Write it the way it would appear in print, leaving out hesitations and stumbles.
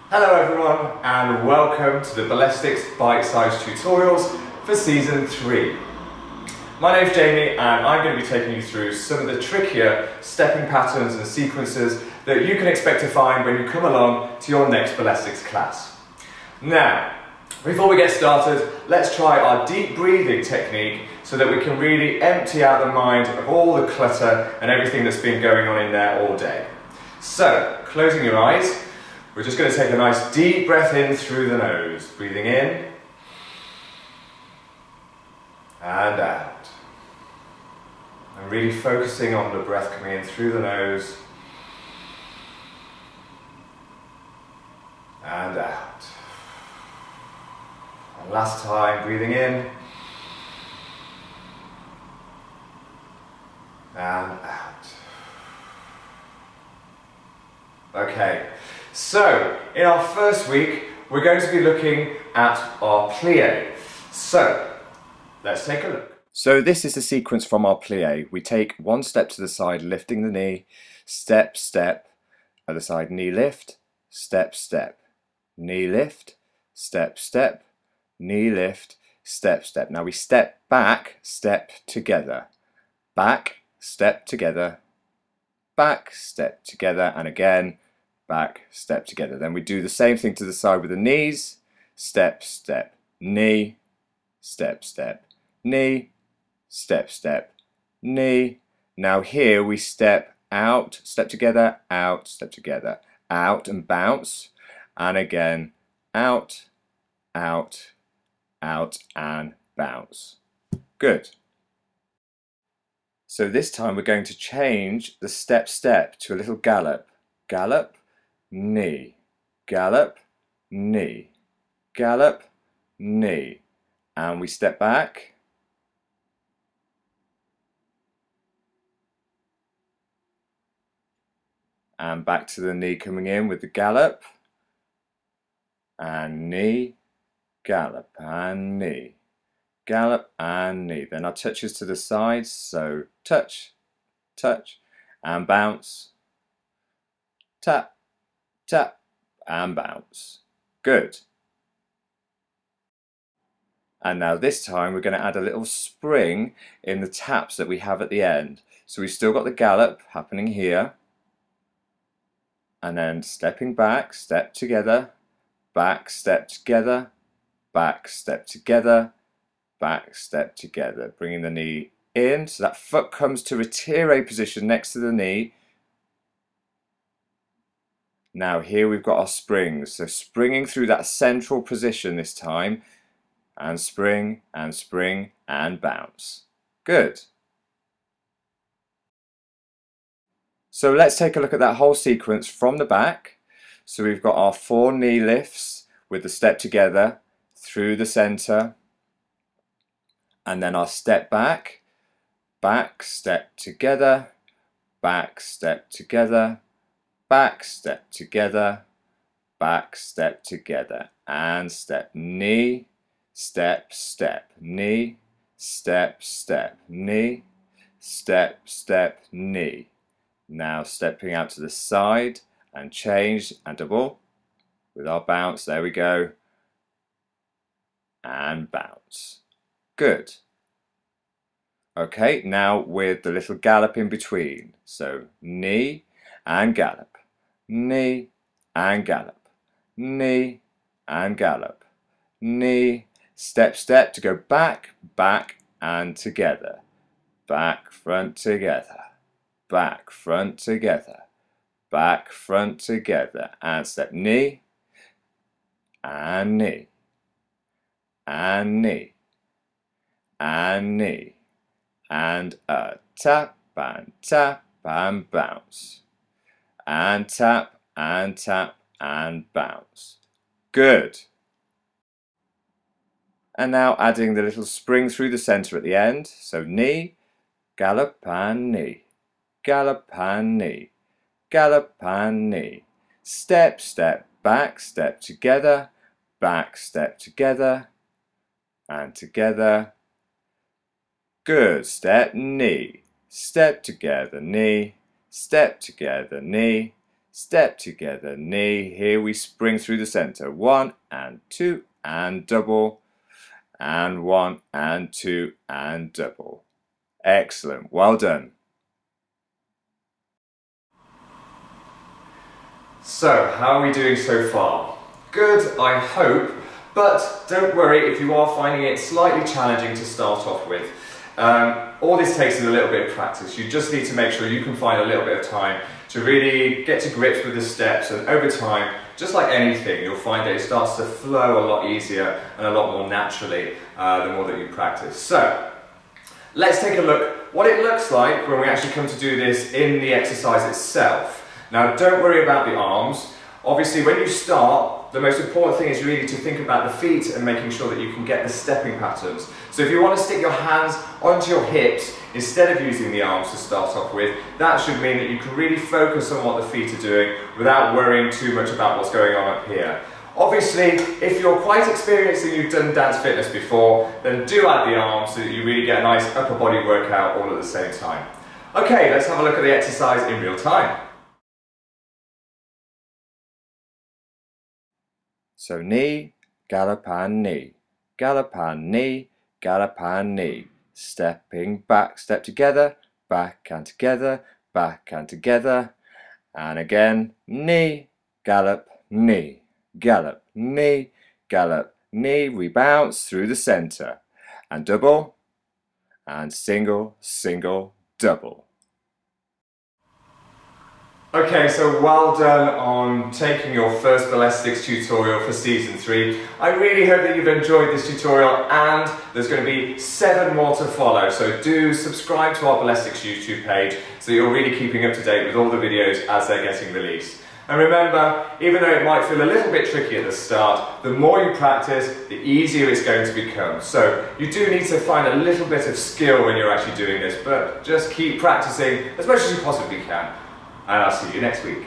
Hello everyone and welcome to the Ballistics Bite-Size Tutorials for Season 3. My name's Jamie and I'm going to be taking you through some of the trickier stepping patterns and sequences that you can expect to find when you come along to your next ballistics class. Now, before we get started, let's try our deep breathing technique so that we can really empty out the mind of all the clutter and everything that's been going on in there all day. So, closing your eyes, we're just going to take a nice deep breath in through the nose, breathing in and out. And really focusing on the breath coming in through the nose and out. And last time, breathing in and out. Okay, so in our first week, we're going to be looking at our plie. So, let's take a look. So this is the sequence from our plie. We take one step to the side, lifting the knee, step, step, other side, knee lift, step, step, knee lift, step, step, knee lift, step, step. Now we step back, step together, back, step together, back, step together, and again, back, step together. Then we do the same thing to the side with the knees, step, step, knee, step, step, knee, step, step, knee. Now here we step out, step together, out, step together, out and bounce, and again, out, out, out and bounce. Good. So this time we're going to change the step, step to a little gallop. Gallop, knee, gallop, knee, gallop, knee, and we step back, and back to the knee coming in with the gallop, and knee, gallop, and knee, gallop, and knee. Then our touches to the sides, so touch, touch, and bounce, tap, tap, and bounce. Good. And now this time we're going to add a little spring in the taps that we have at the end. So we've still got the gallop happening here. And then stepping back, step together, back, step together, back, step together, back, step together. Bringing the knee in so that foot comes to retire position next to the knee. Now here we've got our springs, so springing through that central position this time, and spring, and bounce. Good. So let's take a look at that whole sequence from the back. So we've got our 4 knee lifts with the step together through the center, and then our step back, back, step together, back, step together, back, step together, back, step together, and step, knee, step, step, knee, step, step, knee, step, step, knee. Now stepping out to the side and change and double with our bounce. There we go. And bounce. Good. Okay, now with the little gallop in between. So knee and gallop, knee and gallop, knee and gallop, knee, step, step to go back, back and together, back, front together, back, front together, back, front together, and step, knee, and knee, and knee, and knee, and a tap and bounce, and tap and bounce. Good. And now adding the little spring through the center at the end. So knee, gallop and knee, gallop and knee, gallop and knee. Step, step, back, step together, back, step together, and together. Good. Step, knee, step together, knee, step together, knee, step together, knee. Here we spring through the center. 1 and 2 and double, and 1 and 2 and double. Excellent, well done. So, how are we doing so far? Good, I hope, but don't worry if you are finding it slightly challenging to start off with. All this takes is a little bit of practice. You just need to make sure you can find a little bit of time to really get to grips with the steps, and over time, just like anything, you'll find that it starts to flow a lot easier and a lot more naturally the more that you practice. So, let's take a look what it looks like when we actually come to do this in the exercise itself. Now, don't worry about the arms. Obviously, when you start, the most important thing is really to think about the feet and making sure that you can get the stepping patterns. So if you want to stick your hands onto your hips instead of using the arms to start off with, that should mean that you can really focus on what the feet are doing without worrying too much about what's going on up here. Obviously, if you're quite experienced and you've done dance fitness before, then do add the arms so that you really get a nice upper body workout all at the same time. Okay, let's have a look at the exercise in real time. So knee, gallop and knee, gallop and knee, gallop and knee. Stepping back, step together, back and together, back and together. And again, knee, gallop, knee, gallop, knee, gallop, knee. We bounce through the center. And double, and single, single, double. Okay, so well done on taking your first Bitesize tutorial for season 3. I really hope that you've enjoyed this tutorial, and there's going to be 7 more to follow. So do subscribe to our Bitesize YouTube page so you're really keeping up to date with all the videos as they're getting released. And remember, even though it might feel a little bit tricky at the start, the more you practice, the easier it's going to become. So you do need to find a little bit of skill when you're actually doing this, but just keep practicing as much as you possibly can. And I'll see you next week.